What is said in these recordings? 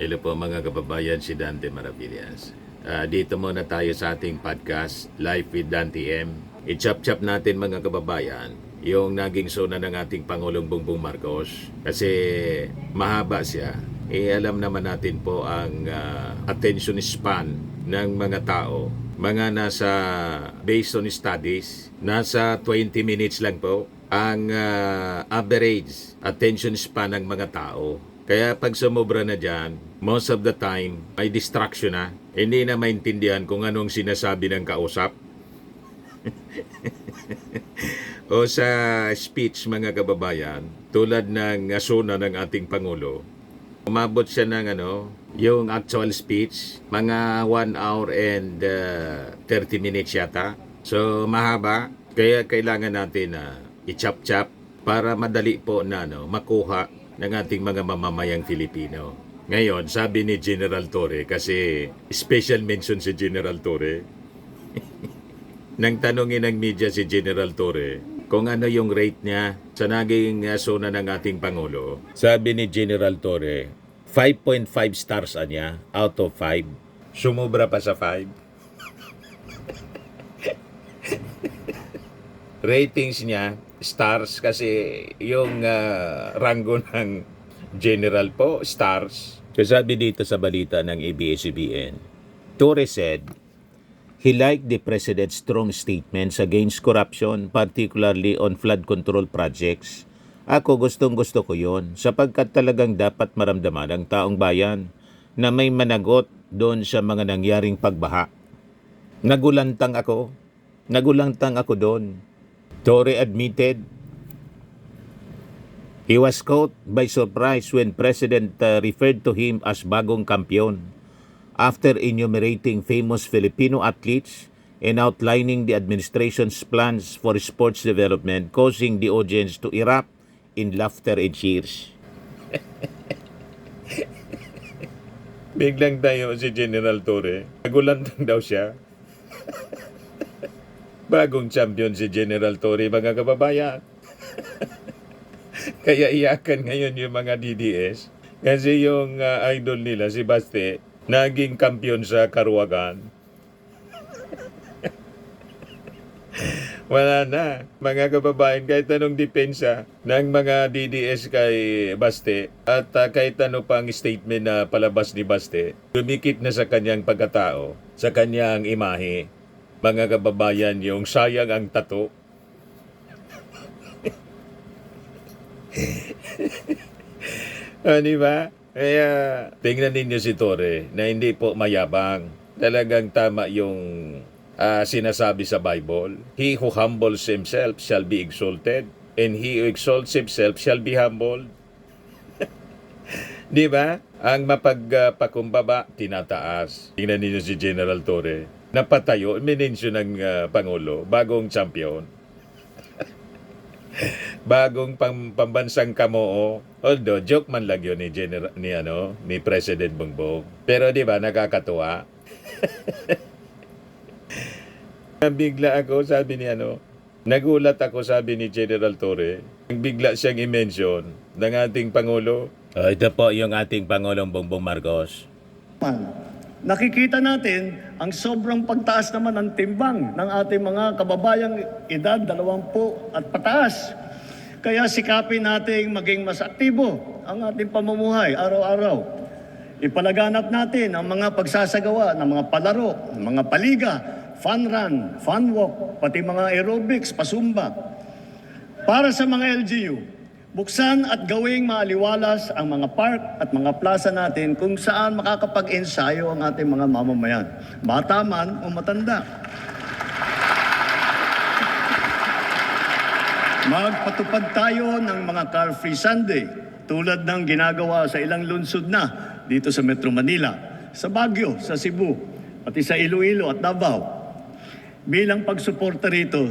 Hello po mga kababayan, si Dante Maravillas. Dito muna tayo sa ating podcast, Life with Dante M. I-chop-chop natin mga kababayan yung naging sona ng ating Pangulong Bongbong Marcos. Kasi mahaba siya. Alam naman natin po ang attention span ng mga tao. Mga nasa, based on studies, nasa 20 minutes lang po ang average attention span ng mga tao. Kaya pag sumobra na dyan, most of the time, may distraction na. Hindi na maintindihan kung anong sinasabi ng kausap. O sa speech mga kababayan, tulad ng sona ng ating Pangulo, umabot siya ng yung actual speech, mga 1 hour and 30 minutes yata. So mahaba, kaya kailangan natin i-chop-chop para madali po na makuha ng ating mga mamamayang Filipino. Ngayon, sabi ni General Torre, kasi special mention si General Torre, nang tanongin ng media si General Torre kung ano yung rate niya sa naging sona ng ating Pangulo, sabi ni General Torre, 5.5 stars niya out of 5. Sumubra pa sa 5. Ratings niya, stars, kasi yung ranggo ng general po, stars. Kasabi dito sa balita ng ABS-CBN, Torre said, he liked the President's strong statements against corruption, particularly on flood control projects. Ako gustong-gusto ko yon sapagkat talagang dapat maramdaman ng taong bayan na may managot doon sa mga nangyaring pagbaha. Nagulantang ako doon. Torre admitted he was caught by surprise when President referred to him as bagong kampiyon after enumerating famous Filipino athletes and outlining the administration's plans for sports development, causing the audience to erupt in laughter and cheers. Biglang tayo si General Torre. Nagulantang daw siya. Bagong champion si General Torre, mga kababayan. Kaya iyakan ngayon yung mga DDS. Kasi yung idol nila, si Baste, naging kampiyon sa Karuwagan. Wala na, mga kababayan, kahit anong depensa ng mga DDS kay Baste at kahit ano pang statement na palabas ni Baste, dumikit na sa kanyang pagkatao, sa kanyang imahe. Mga kababayan, yung sayang ang tato. Di ba? Kaya tingnan ninyo si Torre na hindi po mayabang. Talagang tama yung sinasabi sa Bible. He who humbles himself shall be exalted, and he who exalts himself shall be humbled. Di ba? Ang mapagpakumbaba, tinataas. Tingnan ninyo si General Torre. Napatayo, minensyon ng Pangulo, bagong champion. Bagong pambansang kamoo. Although joke man lang yun ni President Bongbong. Pero di ba nakakatuwa? Bigla ako, sabi ni nagulat ako, sabi ni General Torre. Bigla siyang i-mention ng ating Pangulo. Ito po yung ating Pangulong Bongbong Marcos. Nakikita natin ang sobrang pagtaas naman ng timbang ng ating mga kababayang edad 20 at pataas. Kaya sikapin natin maging mas aktibo ang ating pamumuhay araw-araw. Ipalaganap natin ang mga pagsasagawa ng mga palaro, ng mga paliga, fun run, fun walk, pati mga aerobics, pasumba. Para sa mga LGU, buksan at gawing maaliwalas ang mga park at mga plaza natin kung saan makakapag-ensayo ang ating mga mamamayan, bata man o matanda. Magpatupad tayo ng mga car-free Sunday tulad ng ginagawa sa ilang lungsod na dito sa Metro Manila, sa Baguio, sa Cebu, pati sa Iloilo at Davao. Bilang pagsuporta rito,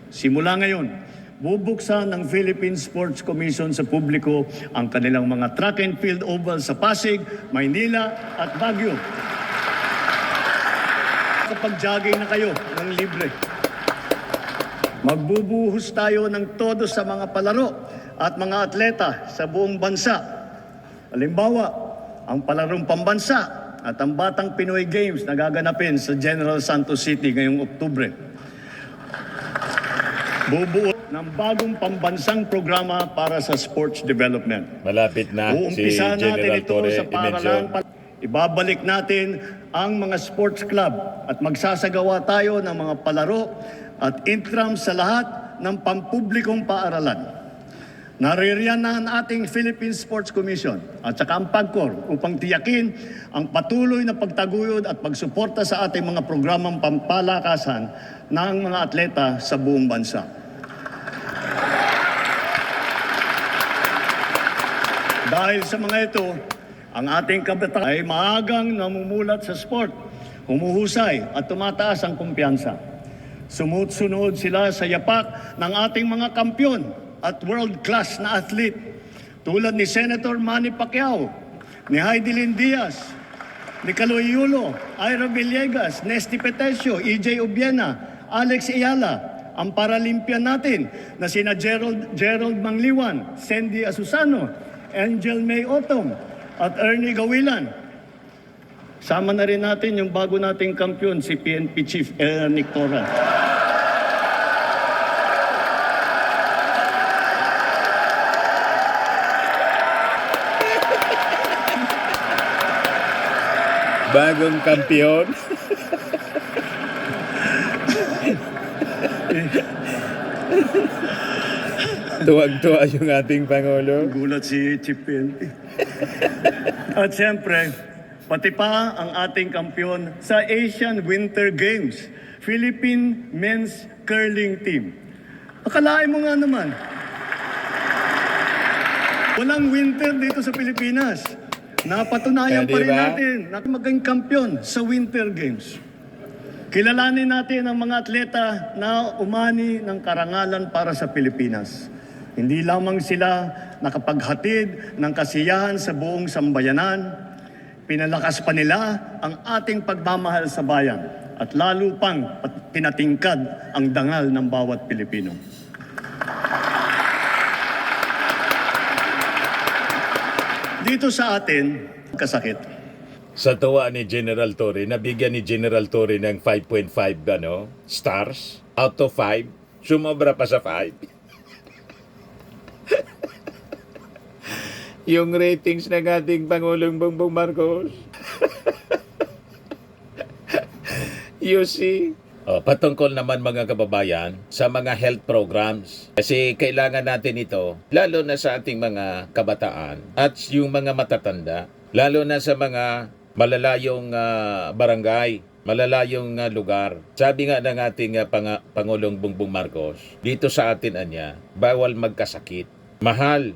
simula ngayon, bubuksan ng Philippine Sports Commission sa publiko ang kanilang mga track and field oval sa Pasig, Maynila at Baguio. Kapag jogging na kayo ng libre. Magbubuhos tayo ng todo sa mga palaro at mga atleta sa buong bansa. Halimbawa, ang palarong pambansa at ang Batang Pinoy Games na gaganapin sa General Santos City ngayong Oktubre. Bubuo ng bagong pambansang programa para sa sports development. Malapit na si Uumpisa natin General ito Torre sa i-mention. paaralan. Ibabalik natin ang mga sports club at magsasagawa tayo ng mga palaro at intrams sa lahat ng pampublikong paaralan. Naririyan na ang ating Philippine Sports Commission at saka ang PAGCOR upang tiyakin ang patuloy na pagtaguyod at pagsuporta sa ating mga programang pampalakasan ng mga atleta sa buong bansa. Dahil sa mga ito, ang ating kabataan ay maagang namumulat sa sport, humuhusay at tumataas ang kumpiyansa. Sumusunod sila sa yapak ng ating mga kampyon at world-class na athlete tulad ni Senator Manny Pacquiao, ni Heidelin Diaz, ni Kaloy Yulo, Ira Villegas, Nesty Petesio, EJ Obiena, Alex Ayala, ang Paralympian natin na sina Gerald Mangliwan, Sandy Asusano, Angel May Otong, at Ernie Gawilan. Sama na rin natin yung bago nating kampyon, si PNP Chief Nick Torres. Bagong kampiyon. Tuwag-tuwa yung ating Pangulo. Gulat si Chief PNP. At siyempre, pati pa ang ating kampyon sa Asian Winter Games, Philippine Men's Curling Team. Akalain mo nga naman, walang winter dito sa Pilipinas. Napatunayan pa rin Diba? natin na maging kampyon sa Winter Games. Kilalanin natin ang mga atleta na umani ng karangalan para sa Pilipinas. Hindi lamang sila nakapaghatid ng kasiyahan sa buong sambayanan, pinalakas pa nila ang ating pagmamahal sa bayan at lalo pang pinatingkad ang dangal ng bawat Pilipino. Dito sa atin, kasakit. Sa tuwa ni General Torre, nabigyan ni General Torre ng 5.5 stars out of 5. Sumobra pa sa 5. Yung ratings ng ating Pangulong Bongbong Marcos. You see? Patungkol naman mga kababayan sa mga health programs. Kasi kailangan natin ito, lalo na sa ating mga kabataan at yung mga matatanda, lalo na sa mga malalayong barangay, malalayong lugar. Sabi nga ng ating Pangulong Bongbong Marcos, dito sa atin anya, bawal magkasakit. Mahal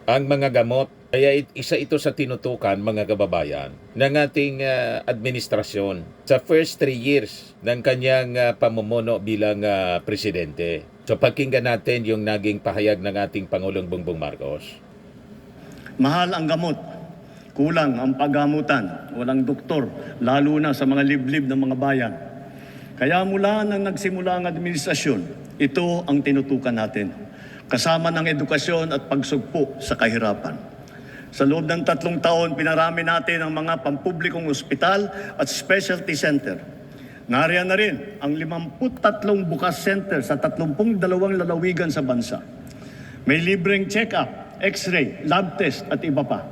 ang mga gamot. Kaya isa ito sa tinutukan mga kababayan ng ating administrasyon sa first 3 years ng kanyang pamumuno bilang presidente. So pakinggan natin yung naging pahayag ng ating Pangulong Bongbong Marcos. Mahal ang gamot. Kulang ang paggamutan. Walang doktor, lalo na sa mga liblib ng mga bayan. Kaya mula nang nagsimula ang administrasyon, ito ang tinutukan natin. Kasama ng edukasyon at pagsugpo sa kahirapan. Sa loob ng 3 taon, pinarami natin ang mga pampublikong ospital at specialty center. Nariyan na rin ang 53 bukas center sa 32 lalawigan sa bansa. May libreng check-up, x-ray, lab test at iba pa.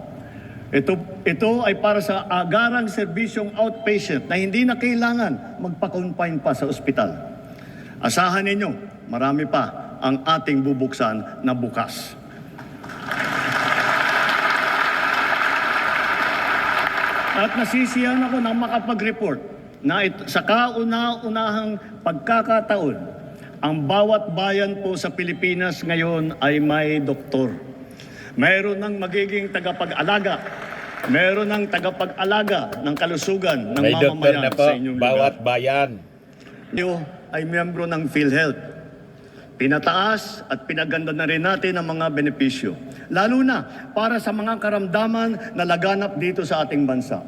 Ito ay para sa agarang serbisyong outpatient na hindi na kailangan magpa-confine pa sa ospital. Asahan ninyo, marami pa ang ating bubuksan na bukas. At nasisiyahan ako na makapag-report na sa kauna-unahang pagkakataon, ang bawat bayan po sa Pilipinas ngayon ay may doktor. Mayroon ng magiging tagapag-alaga. Mayroon ng tagapag-alaga ng kalusugan ng May doktor mamamayan na po, sa inyong bawat lugar. bayan. Kayo ay miyembro ng PhilHealth. Pinataas at pinaganda na rin natin ang mga benepisyo. Lalo na para sa mga karamdaman na laganap dito sa ating bansa.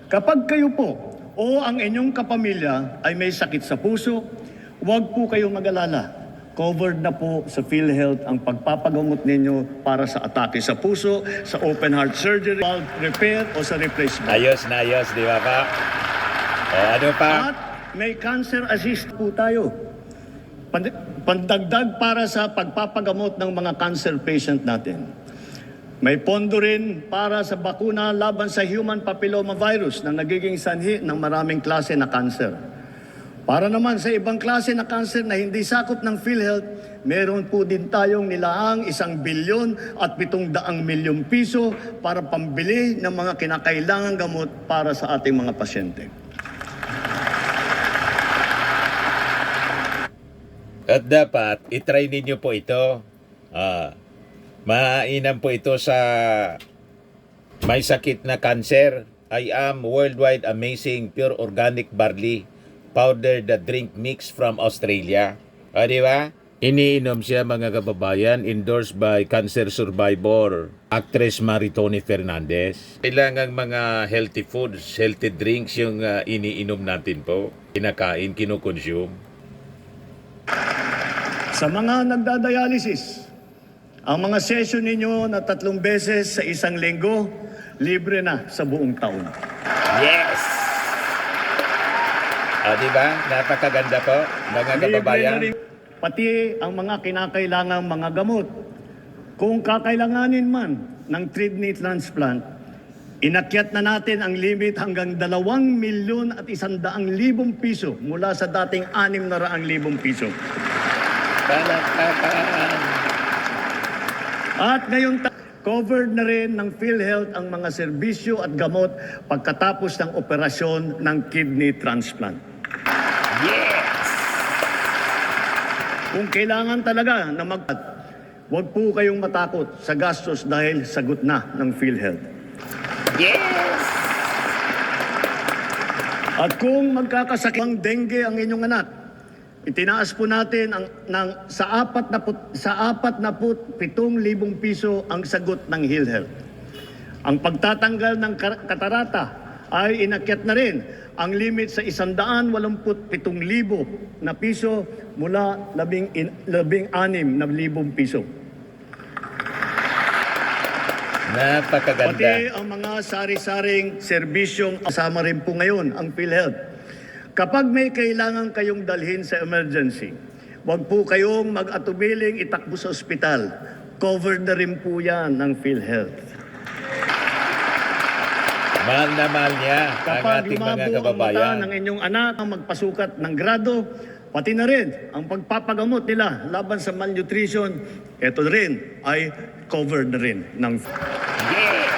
Kapag kayo po o ang inyong kapamilya ay may sakit sa puso, huwag po kayong mag-alala. covered na po sa PhilHealth ang pagpapagamot ninyo para sa atake sa puso, sa open heart surgery, valve repair o sa replacement. Ayos na ayos, di ba pa? O ano pa? At may cancer assist po tayo. Pandagdag para sa pagpapagamot ng mga cancer patient natin. May pondo rin para sa bakuna laban sa human papilloma virus na nagiging sanhi ng maraming klase na cancer. Para naman sa ibang klase na cancer na hindi sakop ng PhilHealth, meron po din tayong nilaang 1 bilyon at 700 milyong piso para pambili ng mga kinakailangang gamot para sa ating mga pasyente. At dapat, itry ninyo po ito. Mainam po ito sa may sakit na cancer. I am worldwide amazing pure organic barley powder the drink mix from Australia. O, di ba? Iniinom siya mga kababayan, endorsed by cancer survivor, actress Maritoni Fernandez. Kailangan mga healthy foods, healthy drinks yung iniinom natin po. Kinakain, kinukonsume. Sa mga nagdadialysis, ang mga session ninyo na 3 beses sa isang linggo, libre na sa buong taon. Yes! O, di ba? Napakaganda po, mga kababayan. Libre na rin pati ang mga kinakailangang mga gamot. Kung kakailanganin man ng kidney transplant, inakyat na natin ang limit hanggang 2,100,000 piso mula sa dating 600,000 piso. At ngayon, covered na rin ng PhilHealth ang mga serbisyo at gamot pagkatapos ng operasyon ng kidney transplant. Yes! Kung kailangan talaga na huwag po kayong matakot sa gastos dahil sagot na ng PhilHealth. Yes! At kung magkakasakit ng dengue ang inyong anak, itinaas po natin sa 47,000 piso ang sagot ng PhilHealth. Ang pagtatanggal ng katarata ay inakyat na rin ang limit sa 187,000 na piso mula 16,000 piso. Napakaganda. Pati ang mga sari-saring serbisyong kasama rin po ngayon ang PhilHealth. Kapag may kailangan kayong dalhin sa emergency, huwag po kayong mag-atubiling itakbo sa ospital. Covered na rin po yan ng PhilHealth. Mahal na mahal niya ang Kapag ating mga lumabo ang mata kababayan. ng inyong anak ang magpasukat ng grado, pati na rin ang pagpapagamot nila laban sa malnutrition, ito rin ay covered na rin ng Yes!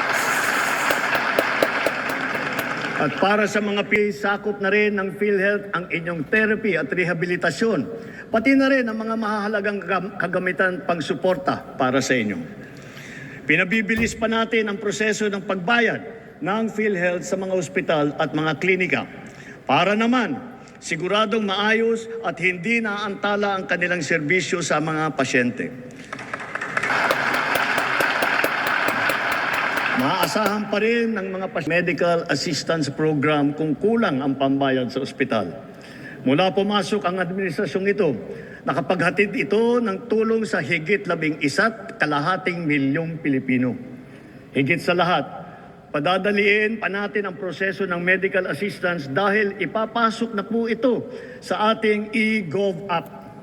At para sa mga sakop na rin ng PhilHealth ang inyong therapy at rehabilitasyon, pati na rin ang mga mahalagang kagamitan pang-suporta para sa inyo. Pinabibilis pa natin ang proseso ng pagbayad ng PhilHealth sa mga ospital at mga klinika para naman siguradong maayos at hindi naantala ang kanilang serbisyo sa mga pasyente. Maaasahan pa rin ng mga medical assistance program kung kulang ang pambayad sa ospital. Mula pumasok ang administrasyong ito, nakapaghatid ito ng tulong sa higit 11.5 milyong Pilipino. Higit sa lahat, padadaliin pa natin ang proseso ng medical assistance dahil ipapasok na po ito sa ating eGov app.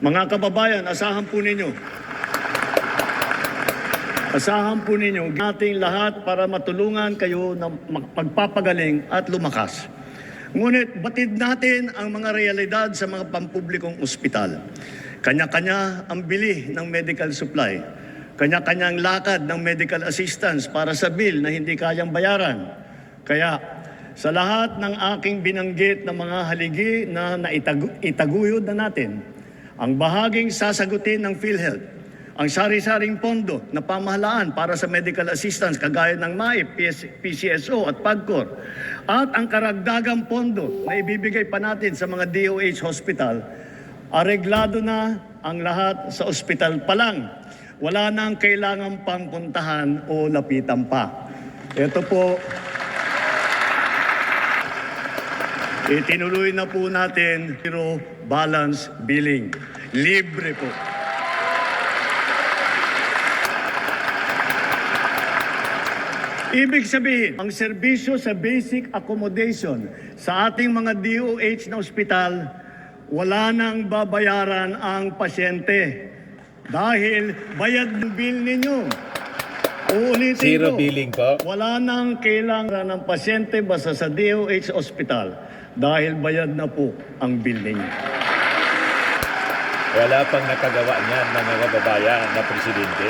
Mga kababayan, asahan po ninyo ating lahat para matulungan kayo na magpapagaling at lumakas. Ngunit batid natin ang mga realidad sa mga pampublikong ospital. Kanya-kanya ang bili ng medical supply. Kanya-kanyang lakad ng medical assistance para sa bill na hindi kayang bayaran. Kaya sa lahat ng aking binanggit na mga haligi na itaguyod na natin, ang bahaging sasagutin ng PhilHealth, ang sari-saring pondo na pamahalaan para sa medical assistance kagaya ng MAIP, PCSO at PAGCOR, at ang karagdagang pondo na ibibigay pa natin sa mga DOH hospital, areglado na ang lahat sa ospital pa lang. Wala nang kailangan pang puntahan o lapitan pa. Ito po, itinuloy na po natin zero balance billing. libre po. Ibig sabihin, ang serbisyo sa basic accommodation sa ating mga DOH na ospital, wala nang babayaran ang pasyente dahil bayad ng bill ninyo. Uulitin Zero ko, billing po. wala nang kailangan ng pasyente basta sa DOH ospital dahil bayad na po ang bill ninyo. Wala pang nakagawa niyan mga kababayan na presidente.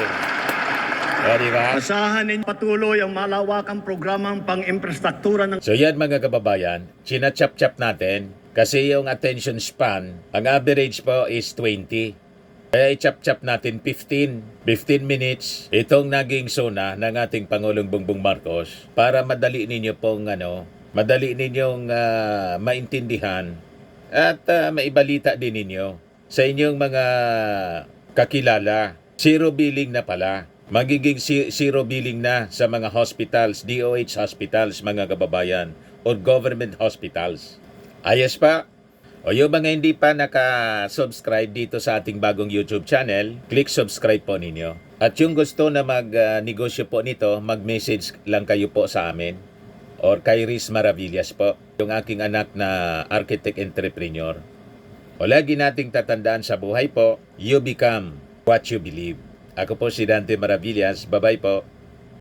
O, di ba? Asahan ninyo patuloy ang malawakang programang pang-infrastruktura ng So yan mga kababayan, sinachap-chap natin kasi yung attention span, ang average po is 20. Kaya i-chap-chap natin 15 minutes itong naging sona ng ating Pangulong Bongbong Marcos para madali ninyo pong madali ninyong maintindihan at maibalita din ninyo sa inyong mga kakilala. Zero billing na pala. Magiging zero billing na sa mga hospitals, DOH hospitals mga kababayan or government hospitals. Ayos pa? O yung mga hindi pa naka-subscribe dito sa ating bagong YouTube channel, click subscribe po ninyo. At yung gusto na mag-negosyo po nito, mag-message lang kayo po sa amin or kay Riz Maravillas po, yung aking anak na architect entrepreneur. O lagi nating tatandaan sa buhay po, you become what you believe. Ako po si Dante Maravillas. Bye-bye po.